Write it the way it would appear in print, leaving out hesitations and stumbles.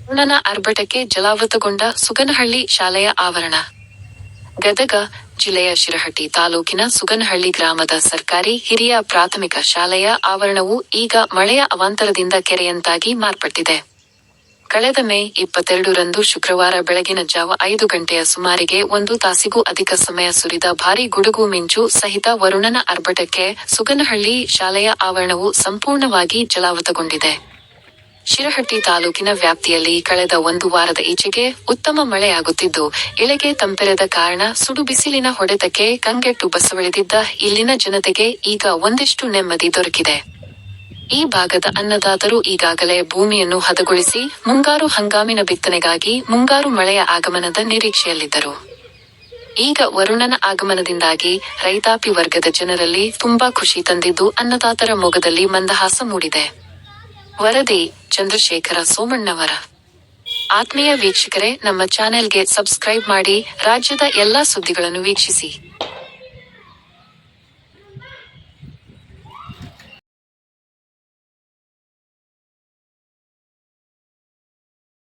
ವರುಣನ ಆರ್ಭಟಕ್ಕೆ ಜಲಾವೃತಗೊಂಡ ಸುಗನಹಳ್ಳಿ ಶಾಲೆಯ ಆವರಣ. ಗದಗ ಜಿಲ್ಲೆಯ ಶಿರಹಟ್ಟಿ ತಾಲೂಕಿನ ಸುಗನಹಳ್ಳಿ ಗ್ರಾಮದ ಸರ್ಕಾರಿ ಹಿರಿಯ ಪ್ರಾಥಮಿಕ ಶಾಲೆಯ ಆವರಣವು ಈಗ ಮಳೆಯ ಅವಾಂತರದಿಂದ ಕೆರೆಯಂತಾಗಿ ಮಾರ್ಪಟ್ಟಿದೆ. ಕಳೆದ ಮೇ 22ರಂದು ಶುಕ್ರವಾರ ಬೆಳಗಿನ ಜಾವ 5 ಗಂಟೆಯ ಸುಮಾರಿಗೆ 1 ತಾಸಿಗೂ ಅಧಿಕ ಸಮಯ ಸುರಿದ ಭಾರೀ ಗುಡುಗು ಮಿಂಚು ಸಹಿತ ವರುಣನ ಆರ್ಭಟಕ್ಕೆ ಸುಗನಹಳ್ಳಿ ಶಾಲೆಯ ಆವರಣವು ಸಂಪೂರ್ಣವಾಗಿ ಜಲಾವೃತಗೊಂಡಿದೆ. ಶಿರಹಟ್ಟಿ ತಾಲೂಕಿನ ವ್ಯಾಪ್ತಿಯಲ್ಲಿ ಕಳೆದ 1 ವಾರದ ಈಚೆಗೆ ಉತ್ತಮ ಮಳೆಯಾಗುತ್ತಿದ್ದು, ಇಳೆಗೆ ತಂಪೆರೆದ ಕಾರಣ ಸುಡು ಬಿಸಿಲಿನ ಹೊಡೆತಕ್ಕೆ ಕಂಗೆಟ್ಟು ಬಸವಳಿದಿದ್ದ ಇಲ್ಲಿನ ಜನತೆಗೆ ಈಗ ಒಂದಿಷ್ಟು ನೆಮ್ಮದಿ ದೊರಕಿದೆ. ಈ ಭಾಗದ ಅನ್ನದಾತರು ಈಗಾಗಲೇ ಭೂಮಿಯನ್ನು ಹದಗೊಳಿಸಿ ಮುಂಗಾರು ಹಂಗಾಮಿನ ಬಿತ್ತನೆಗಾಗಿ ಮುಂಗಾರು ಮಳೆಯ ಆಗಮನದ ನಿರೀಕ್ಷೆಯಲ್ಲಿದ್ದರು. ಈಗ ವರುಣನ ಆಗಮನದಿಂದಾಗಿ ರೈತಾಪಿ ವರ್ಗದ ಜನರಲ್ಲಿ ತುಂಬಾ ಖುಷಿ ತಂದಿದ್ದು ಅನ್ನದಾತರ ಮೊಗದಲ್ಲಿ ಮಂದಹಾಸ ಮೂಡಿದೆ. ವರದಿ ಚಂದ್ರಶೇಖರ ಸೋಮಣ್ಣವರ. ಆತ್ಮೀಯ ವೀಕ್ಷಕರೇ, ನಮ್ಮ ಚಾನೆಲ್ಗೆ ಸಬ್ಸ್ಕ್ರೈಬ್ ಮಾಡಿ, ರಾಜ್ಯದ ಎಲ್ಲಾ ಸುದ್ದಿಗಳನ್ನು ವೀಕ್ಷಿಸಿ.